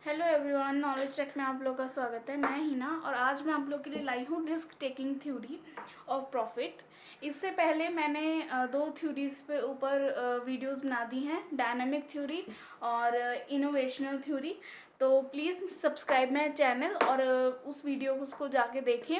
Hello everyone, knowledge check में आप लोगों का स्वागत है। मैं हिना और आज मैं आप लोग के लिए लाई हूँ risk taking theory of profit. इससे पहले मैंने दो थ्योरीज पे ऊपर वीडियोस बना दी हैं, डायनामिक थ्योरी और इनोवेशनल थ्योरी। तो प्लीज़ सब्सक्राइब माय चैनल और उस वीडियो को उसको जाके देखें।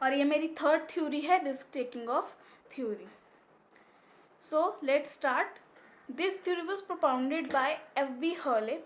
और ये मेरी थर्ड थ्योरी है, risk taking of theory. So let's start. This theory was propounded bye F.B. Hurley.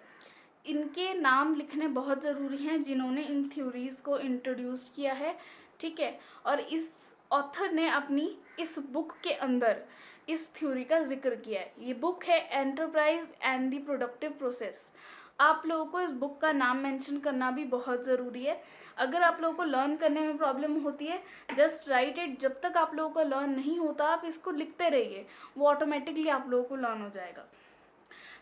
इनके नाम लिखने बहुत ज़रूरी हैं जिन्होंने इन थ्योरीज़ को इंट्रोड्यूस किया है, ठीक है। और इस ऑथर ने अपनी इस बुक के अंदर इस थ्योरी का जिक्र किया है। ये बुक है enterprise and the productive process. आप लोगों को इस बुक का नाम मेंशन करना भी बहुत ज़रूरी है। अगर आप लोगों को लर्न करने में प्रॉब्लम होती है, जस्ट राइट इट। जब तक आप लोगों को लर्न नहीं होता, आप इसको लिखते रहिए, वो ऑटोमेटिकली आप लोगों को लर्न हो जाएगा।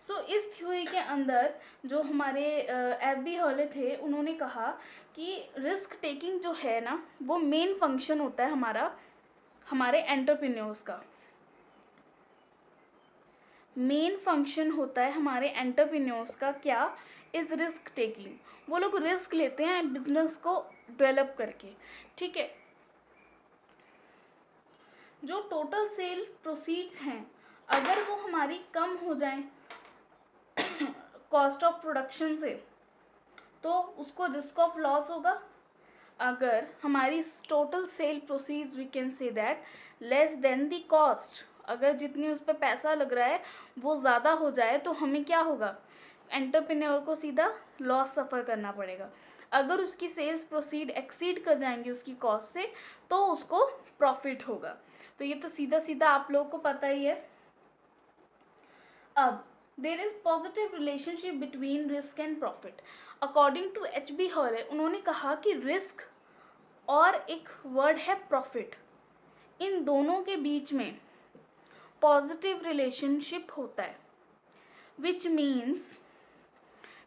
सो इस थ्योरी के अंदर जो हमारे F.B. हर्ले थे, उन्होंने कहा कि रिस्क टेकिंग जो है ना, वो मेन फंक्शन होता है हमारे एंटरप्रेन्योर्स का। मेन फंक्शन होता है हमारे एंटरप्रेन्योर्स का क्या? Is risk taking. वो लोग रिस्क लेते हैं बिजनेस को डेवलप करके, ठीक है। जो टोटल सेल्स प्रोसीड्स हैं, अगर वो हमारी कम हो जाए कॉस्ट ऑफ प्रोडक्शन से, तो उसको रिस्क ऑफ लॉस होगा। अगर हमारी total sale proceeds, we can say that, less than the cost, अगर जितनी उस पर पैसा लग रहा है वो ज़्यादा हो जाए, तो हमें क्या होगा? एंटरप्रेन्योर को सीधा लॉस सफ़र करना पड़ेगा। अगर उसकी सेल्स प्रोसीड एक्सीड कर जाएंगी उसकी कॉस्ट से, तो उसको प्रॉफिट होगा। तो ये तो सीधा सीधा आप लोगों को पता ही है। अब there is positive relationship between risk and profit. According to H.B. Hawley, उन्होंने कहा कि रिस्क और एक वर्ड है प्रॉफिट, इन दोनों के बीच में पॉजिटिव रिलेशनशिप होता है। विच मीन्स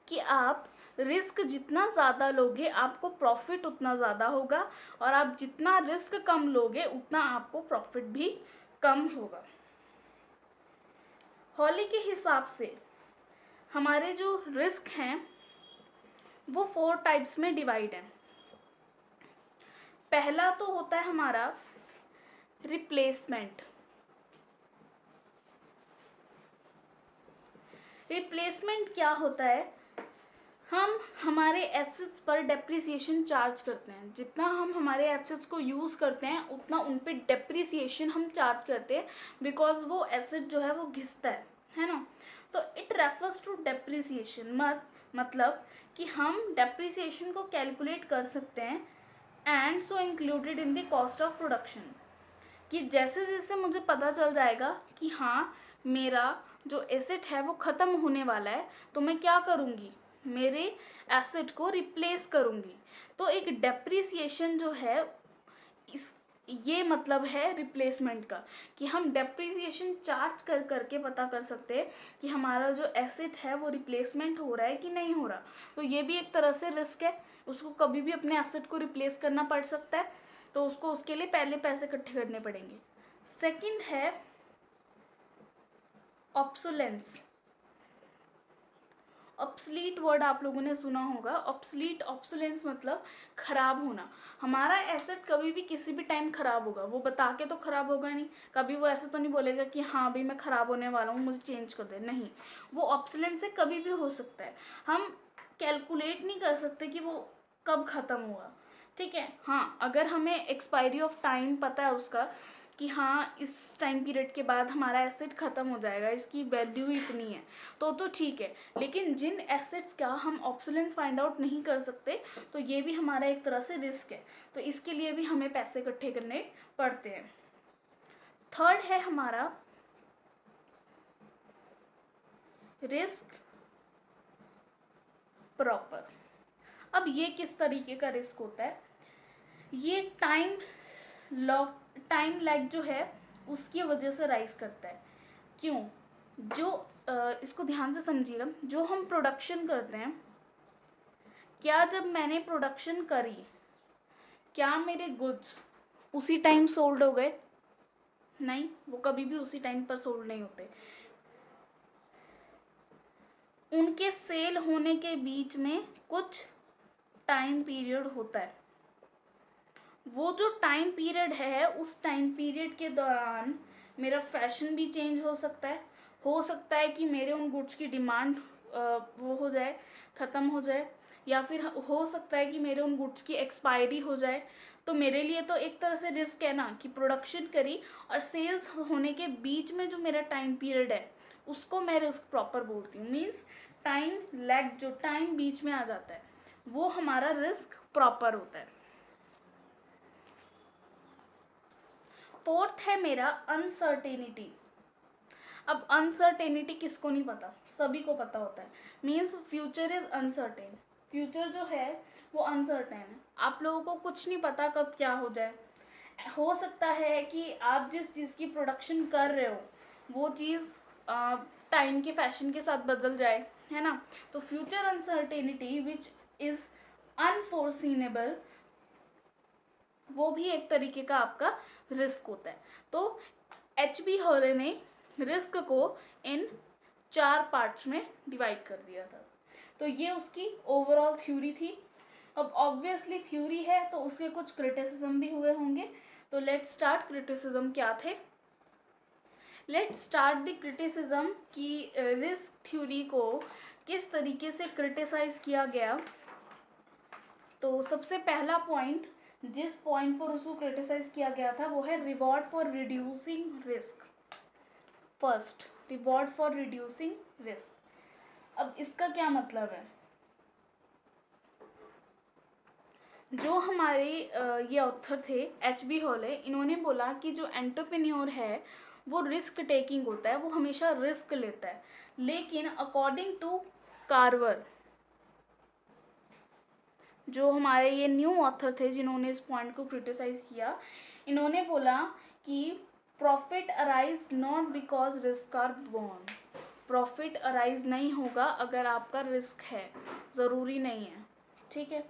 कि आप रिस्क जितना ज़्यादा लोगे, आपको प्रॉफिट उतना ज़्यादा होगा, और आप जितना रिस्क कम लोगे, उतना आपको प्रॉफिट भी कम होगा। हॉली के हिसाब से हमारे जो रिस्क हैं वो 4 टाइप्स में डिवाइड हैं। पहला तो होता है हमारा रिप्लेसमेंट। रिप्लेसमेंट क्या होता है? हम हमारे एसेट्स पर डेप्रिसिएशन चार्ज करते हैं। जितना हम हमारे एसेट्स को यूज़ करते हैं, उतना उन पे डेप्रिसिएशन हम चार्ज करते हैं, बिकॉज वो एसेट जो है वो घिसता है ना। तो इट रेफर्स टू डेप्रिसिएशन। मतलब कि हम डेप्रिसिएशन को कैलकुलेट कर सकते हैं, and so included in the cost of production. कि जैसे जैसे मुझे पता चल जाएगा कि हाँ, मेरा जो एसेट है वो ख़त्म होने वाला है, तो मैं क्या करूँगी? मेरे एसेट को रिप्लेस करूँगी। तो एक डेप्रिसिएशन जो है, इस ये मतलब है रिप्लेसमेंट का, कि हम डेप्रिसिएशन चार्ज कर करके पता कर सकते हैं कि हमारा जो एसेट है वो रिप्लेसमेंट हो रहा है कि नहीं हो रहा। तो ये भी एक तरह से रिस्क है। उसको कभी भी अपने एसेट को रिप्लेस करना पड़ सकता है, तो उसको उसके लिए पहले पैसे इकट्ठे करने पड़ेंगे। सेकंड है ऑब्सोलेंस। ऑब्सलीट वर्ड आप लोगों ने सुना होगा। ऑब्सोलेंस मतलब खराब होना। हमारा एसेट कभी भी किसी भी टाइम खराब होगा। वो बता के तो खराब होगा नहीं, कभी वो ऐसे तो नहीं बोलेगा कि हाँ भाई मैं खराब होने वाला हूँ, मुझे चेंज कर दे। नहीं, वो ऑब्सोलेंस से कभी भी हो सकता है। हम कैलकुलेट नहीं कर सकते कि वो कब ख़त्म हुआ, ठीक है। हाँ, अगर हमें एक्सपायरी ऑफ टाइम पता है उसका, कि हाँ इस टाइम पीरियड के बाद हमारा एसेट ख़त्म हो जाएगा, इसकी वैल्यू इतनी है, तो ठीक है। लेकिन जिन एसेट्स का हम ऑब्सोलेंस फाइंड आउट नहीं कर सकते, तो ये भी हमारा एक तरह से रिस्क है। तो इसके लिए भी हमें पैसे इकट्ठे करने पड़ते हैं। थर्ड है हमारा रिस्क प्रॉपर। अब ये किस तरीके का रिस्क होता है? ये टाइम लैग जो है उसकी वजह से राइज करता है। क्यों? जो इसको ध्यान से समझिएगा। जो हम प्रोडक्शन करते हैं, क्या जब मैंने प्रोडक्शन करी, क्या मेरे गुड्स उसी टाइम सोल्ड हो गए? नहीं, वो कभी भी उसी टाइम पर सोल्ड नहीं होते। उनके सेल होने के बीच में कुछ टाइम पीरियड होता है। वो जो टाइम पीरियड है, उस टाइम पीरियड के दौरान मेरा फैशन भी चेंज हो सकता है कि मेरे उन गुड्स की डिमांड वो हो जाए, ख़त्म हो जाए, या फिर हो सकता है कि मेरे उन गुड्स की एक्सपायरी हो जाए। तो मेरे लिए तो एक तरह से रिस्क है ना कि प्रोडक्शन करी और सेल्स होने के बीच में जो मेरा टाइम पीरियड है उसको मैं रिस्क प्रॉपर बोलती हूँ। मीन्स टाइम लैग, जो टाइम बीच में आ जाता है वो हमारा रिस्क प्रॉपर होता है। फोर्थ है मेरा अनसर्टेनिटी। अब अनसर्टेनिटी किसको नहीं पता, सभी को पता होता है। Means future is uncertain, future जो है वो अनसर्टेन है। आप लोगों को कुछ नहीं पता कब क्या हो जाए। हो सकता है कि आप जिस चीज़ की प्रोडक्शन कर रहे हो वो चीज़ टाइम के फैशन के साथ बदल जाए, है ना। तो फ्यूचर अनसर्टेनिटी विच इज़ अनफोर्सीनेबल, वो भी एक तरीके का आपका रिस्क होता है। तो एच.बी. हॉले ने रिस्क को इन 4 पार्ट्स में डिवाइड कर दिया था। तो ये उसकी ओवरऑल थ्योरी थी। अब ऑब्वियसली थ्योरी है तो उसके कुछ क्रिटिसिज्म भी हुए होंगे। तो लेट्स स्टार्ट। क्रिटिसिज्म क्या थे? लेट्स स्टार्ट द क्रिटिसिज्म कि रिस्क थ्योरी को किस तरीके से क्रिटिसाइज किया गया। तो सबसे पहला पॉइंट, जिस पॉइंट पर उसको क्रिटिसाइज किया गया था, वो है reward for reducing risk. First, reward for reducing risk. अब इसका क्या मतलब है? जो हमारे ये ऑथर थे एच.बी. हॉले, इन्होंने बोला कि जो एंटरप्रेन्योर है वो रिस्क टेकिंग होता है, वो हमेशा रिस्क लेता है। लेकिन अकॉर्डिंग टू कार्वर, जो हमारे ये न्यू ऑथर थे जिन्होंने इस पॉइंट को क्रिटिसाइज किया, इन्होंने बोला कि profit arise not because risk are borne. Profit arise नहीं होगा अगर आपका रिस्क है, ज़रूरी नहीं है, ठीक है।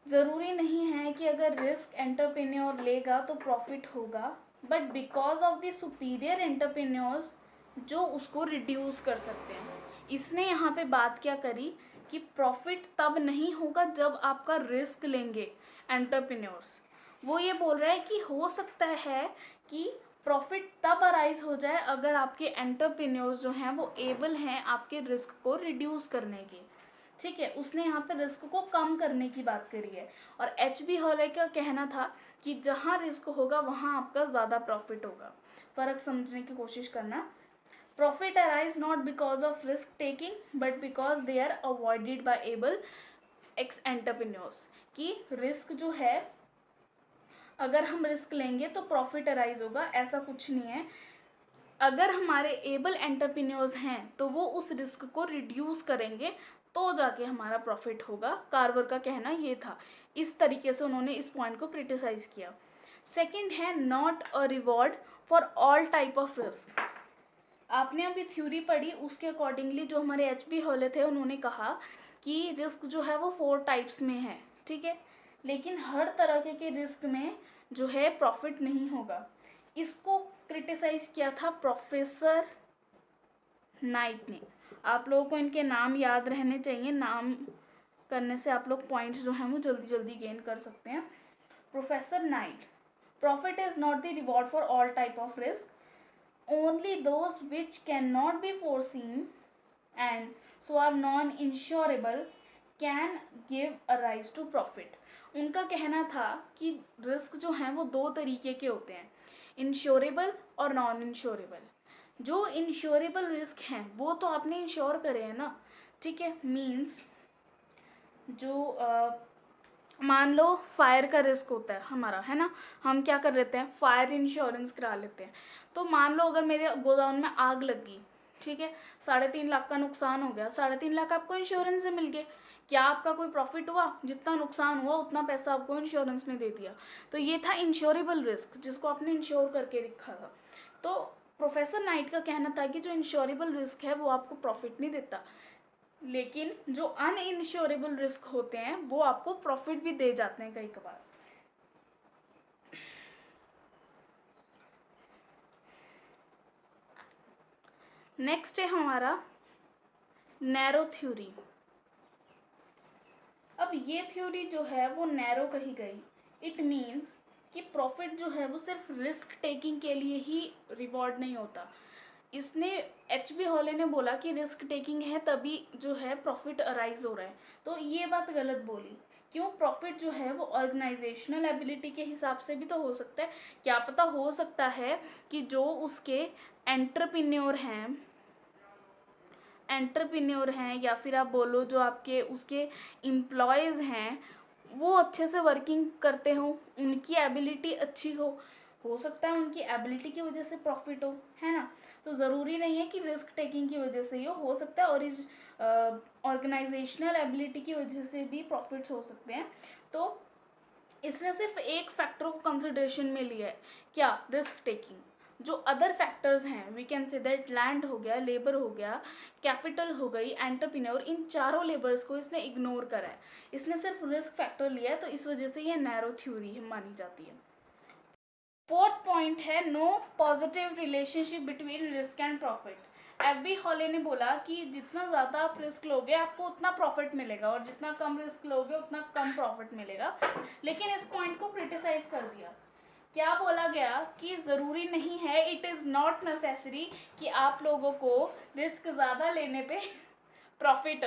ज़रूरी नहीं है कि अगर रिस्क एंटरप्रेन्योर लेगा तो प्रॉफिट होगा, but because of the superior entrepreneurs जो उसको रिड्यूस कर सकते हैं। इसने यहाँ पे बात क्या करी कि प्रॉफिट तब नहीं होगा जब आपका रिस्क लेंगे एंटरप्रेन्योर्स। वो ये बोल रहा है कि हो सकता है कि प्रॉफिट तब अराइज हो जाए अगर आपके एंटरप्रेन्योर्स जो हैं वो एबल हैं आपके रिस्क को रिड्यूस करने की, ठीक है। उसने यहाँ पे रिस्क को कम करने की बात करी है। और एच.बी. हॉले का कहना था कि जहाँ रिस्क होगा वहाँ आपका ज़्यादा प्रॉफिट होगा। फ़र्क समझने की कोशिश करना। Profit arise not because of risk taking but because they are avoided by able ex entrepreneurs. कि रिस्क जो है, अगर हम रिस्क लेंगे तो प्रॉफिट अराइज होगा, ऐसा कुछ नहीं है। अगर हमारे एबल एंटरप्रेन्योर्स हैं तो वो उस रिस्क को रिड्यूस करेंगे तो जाके हमारा प्रॉफिट होगा। कार्वर का कहना ये था। इस तरीके से उन्होंने इस पॉइंट को क्रिटिसाइज किया। सेकंड है not a reward for all type of risk. आपने अभी थ्योरी पढ़ी, उसके अकॉर्डिंगली जो हमारे एच.बी. हॉले थे उन्होंने कहा कि रिस्क जो है वो 4 टाइप्स में है, ठीक है। लेकिन हर तरह के रिस्क में जो है प्रॉफिट नहीं होगा। इसको क्रिटिसाइज किया था प्रोफेसर नाइट ने। आप लोगों को इनके नाम याद रहने चाहिए, नाम करने से आप लोग पॉइंट्स जो हैं वो जल्दी जल्दी गेन कर सकते हैं। Professor night, profit is not the reward for all type of risk, only those which cannot be foreseen and so are non-insurable can give a rise to profit। उनका कहना था कि रिस्क जो हैं वो 2 तरीके के होते हैं, इंश्योरेबल और नॉन इंश्योरेबल। जो इंश्योरेबल रिस्क हैं वो तो आपने इंश्योर करे हैं ना, ठीक है। मीन्स जो मान लो फायर का रिस्क होता है हमारा, है ना, हम क्या कर लेते हैं, फायर इंश्योरेंस करा लेते हैं। तो मान लो अगर मेरे गोदाम में आग लगी, ठीक है, 3.5 लाख का नुकसान हो गया, 3.5 लाख आपको इंश्योरेंस से मिल गए। क्या आपका कोई प्रॉफिट हुआ? जितना नुकसान हुआ उतना पैसा आपको इंश्योरेंस ने दे दिया। तो ये था इंश्योरेबल रिस्क जिसको आपने इंश्योर करके रखा था। तो प्रोफेसर नाइट का कहना था कि जो इंश्योरेबल रिस्क है वो आपको प्रॉफिट नहीं देता, लेकिन जो अनइंश्योरेबल रिस्क होते हैं वो आपको प्रॉफिट भी दे जाते हैं कई कबार। नेक्स्ट है हमारा नैरो थ्योरी। अब ये थ्योरी जो है वो नैरो कही गई। इट मीन्स कि प्रॉफिट जो है वो सिर्फ रिस्क टेकिंग के लिए ही रिवॉर्ड नहीं होता। इसने एच बी हॉले ने बोला कि रिस्क टेकिंग है तभी जो है प्रॉफिट अराइज हो रहा है, तो ये बात गलत बोली। क्यों? प्रॉफिट जो है वो ऑर्गेनाइजेशनल एबिलिटी के हिसाब से भी तो हो सकता है। क्या पता हो सकता है कि जो उसके एंटरप्रेन्योर हैं या फिर आप बोलो जो आपके उसके एम्प्लॉयज़ हैं वो अच्छे से वर्किंग करते हो, उनकी एबिलिटी अच्छी हो सकता है उनकी एबिलिटी की वजह से प्रॉफिट हो, है ना। तो ज़रूरी नहीं है कि रिस्क टेकिंग की वजह से ही हो सकता है और इस ऑर्गेनाइजेशनल एबिलिटी की वजह से भी प्रॉफिट्स हो सकते हैं। तो इसने सिर्फ एक फैक्टर को कंसिडरेशन में लिया है, क्या? Risk taking. जो अदर फैक्टर्स हैं, we can say that land हो गया, लेबर हो गया, कैपिटल हो गई, एंटरप्रेन्योर, इन चारों लेबर्स को इसने इग्नोर करा है। इसने सिर्फ रिस्क फैक्टर लिया है, तो इस वजह से ये नैरो थ्योरी मानी जाती है। फोर्थ पॉइंट है no positive relationship between risk and profit. F B. Hawley ने बोला कि जितना ज़्यादा आप रिस्क लोगे आपको उतना प्रॉफिट मिलेगा और जितना कम रिस्क लोगे उतना कम प्रॉफिट मिलेगा। लेकिन इस पॉइंट को क्रिटिसाइज कर दिया। क्या बोला गया कि ज़रूरी नहीं है, इट इज़ नॉट नेसेसरी कि आप लोगों को रिस्क ज़्यादा लेने पे प्रॉफिट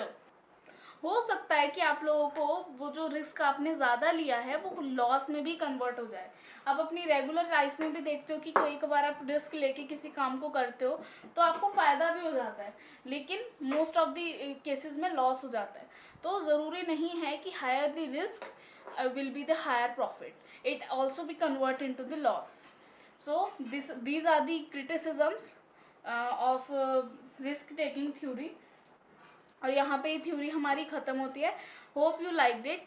हो सकता है कि आप लोगों को वो जो रिस्क आपने ज़्यादा लिया है वो लॉस में भी कन्वर्ट हो जाए। आप अपनी रेगुलर लाइफ में भी देखते हो कि कोई कबार आप रिस्क लेके किसी काम को करते हो तो आपको फ़ायदा भी हो जाता है, लेकिन मोस्ट ऑफ द केसेस में लॉस हो जाता है। तो ज़रूरी नहीं है कि higher the risk will be the higher profit, it also be convert into the loss. So these are the criticisms of risk taking theory। और यहाँ पे ये थ्योरी हमारी ख़त्म होती है। Hope you liked it.